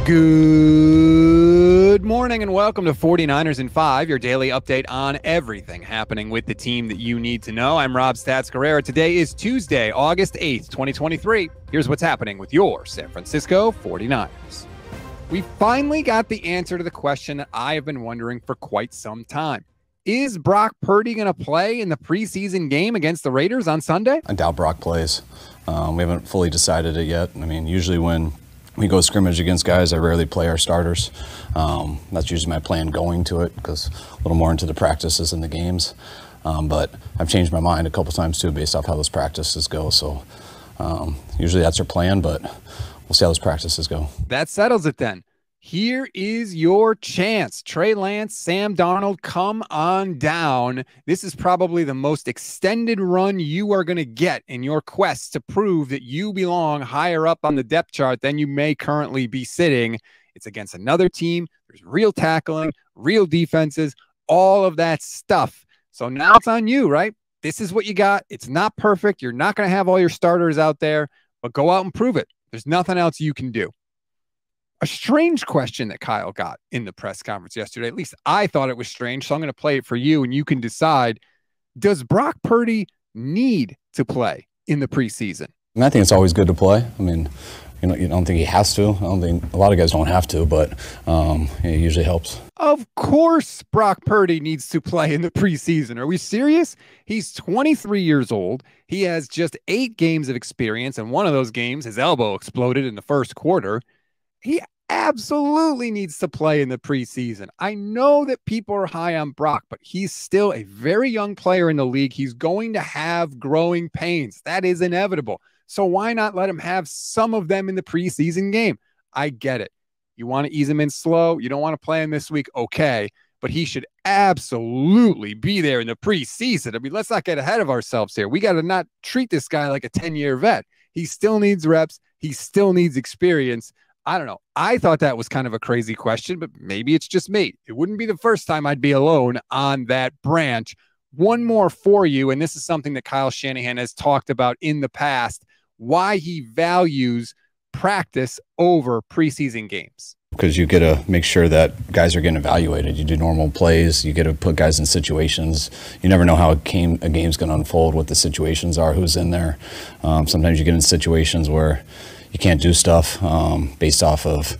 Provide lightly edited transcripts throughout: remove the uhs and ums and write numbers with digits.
Good morning and welcome to 49ers in 5, your daily update on everything happening with the team that you need to know. I'm Rob Stats Guerrera. Today is Tuesday, August 8th, 2023. Here's what's happening with your San Francisco 49ers. We finally got the answer to the question that I have been wondering for quite some time. Is Brock Purdy going to play in the preseason game against the Raiders on Sunday? I doubt Brock plays. We haven't fully decided it yet. I mean, usually when we go scrimmage against guys, I rarely play our starters. That's usually my plan going to it, because a little more into the practices and the games. But I've changed my mind a couple times too based off how those practices go. So usually that's our plan, but we'll see how those practices go. That settles it then. Here is your chance. Trey Lance, Sam Darnold, come on down. This is probably the most extended run you are going to get in your quest to prove that you belong higher up on the depth chart than you may currently be sitting. It's against another team. There's real tackling, real defenses, all of that stuff. So now it's on you, right? This is what you got. It's not perfect. You're not going to have all your starters out there, but go out and prove it. There's nothing else you can do. A strange question that Kyle got in the press conference yesterday. At least I thought it was strange, so I'm going to play it for you, and you can decide. Does Brock Purdy need to play in the preseason? And I think it's always good to play. I mean, you don't think he has to. I don't think a lot of guys don't have to, but it usually helps. Of course Brock Purdy needs to play in the preseason. Are we serious? He's 23 years old. He has just 8 games of experience, and one of those games, his elbow exploded in the first quarter. He absolutely needs to play in the preseason. I know that people are high on Brock, but he's still a very young player in the league. He's going to have growing pains. That is inevitable. So why not let him have some of them in the preseason game? I get it. You want to ease him in slow. You don't want to play him this week. Okay. But he should absolutely be there in the preseason. I mean, let's not get ahead of ourselves here. We got to not treat this guy like a 10-year vet. He still needs reps. He still needs experience. I don't know. I thought that was kind of a crazy question, but maybe it's just me. It wouldn't be the first time I'd be alone on that branch. One more for you, and this is something that Kyle Shanahan has talked about in the past, why he values practice over preseason games. Because you get to make sure that guys are getting evaluated. You do normal plays. You get to put guys in situations. You never know how a game's going to unfold, what the situations are, who's in there. Sometimes you get in situations where you can't do stuff based off of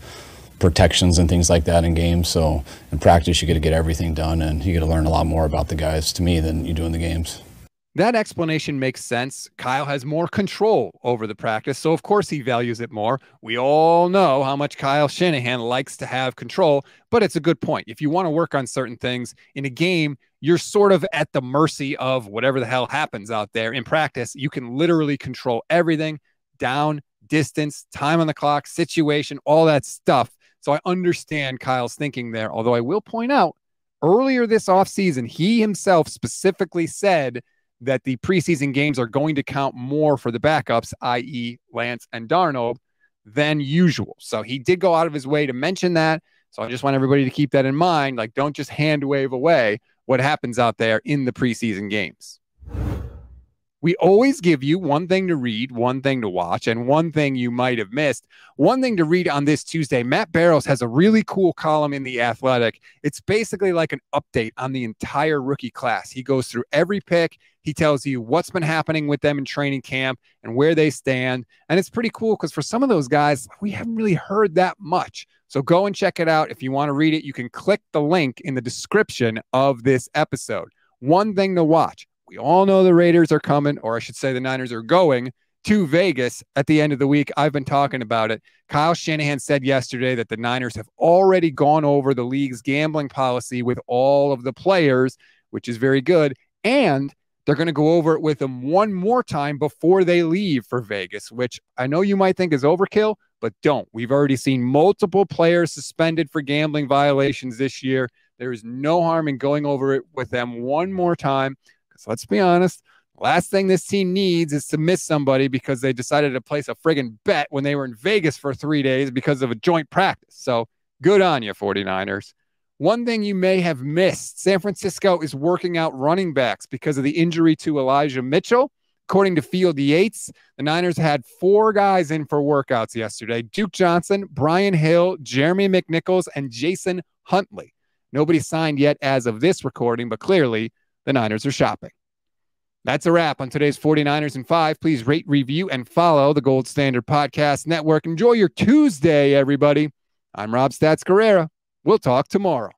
protections and things like that in games. So in practice, you get to get everything done, and you get to learn a lot more about the guys, to me, than you do in the games. That explanation makes sense. Kyle has more control over the practice, so of course he values it more. We all know how much Kyle Shanahan likes to have control, but it's a good point. If you want to work on certain things in a game, you're sort of at the mercy of whatever the hell happens out there. In practice, you can literally control everything, down, distance, time on the clock, situation, all that stuff. So I understand Kyle's thinking there, although I will point out earlier this offseason, he himself specifically said that the preseason games are going to count more for the backups, i.e. Lance and Darnold, than usual. So he did go out of his way to mention that. So I just want everybody to keep that in mind. Like, don't just hand wave away what happens out there in the preseason games. We always give you one thing to read, one thing to watch, and one thing you might have missed. One thing to read on this Tuesday, Matt Barrows has a really cool column in The Athletic. It's basically like an update on the entire rookie class. He goes through every pick. He tells you what's been happening with them in training camp and where they stand. And it's pretty cool because for some of those guys, we haven't really heard that much. So go and check it out. If you want to read it, you can click the link in the description of this episode. One thing to watch. We all know the Raiders are coming, or I should say the Niners are going to Vegas at the end of the week. I've been talking about it. Kyle Shanahan said yesterday that the Niners have already gone over the league's gambling policy with all of the players, which is very good. And they're going to go over it with them one more time before they leave for Vegas, which I know you might think is overkill, but don't. We've already seen multiple players suspended for gambling violations this year. There is no harm in going over it with them one more time. So let's be honest, the last thing this team needs is to miss somebody because they decided to place a friggin' bet when they were in Vegas for 3 days because of a joint practice. So good on you, 49ers. One thing you may have missed, San Francisco is working out running backs because of the injury to Elijah Mitchell. According to Field Yates, the Niners had 4 guys in for workouts yesterday: Duke Johnson, Brian Hill, Jeremy McNichols, and Jason Huntley. Nobody signed yet as of this recording, but clearly the Niners are shopping. That's a wrap on today's 49ers in 5. Please rate, review, and follow the Gold Standard Podcast Network. Enjoy your Tuesday, everybody. I'm Rob Stats Guerrera. We'll talk tomorrow.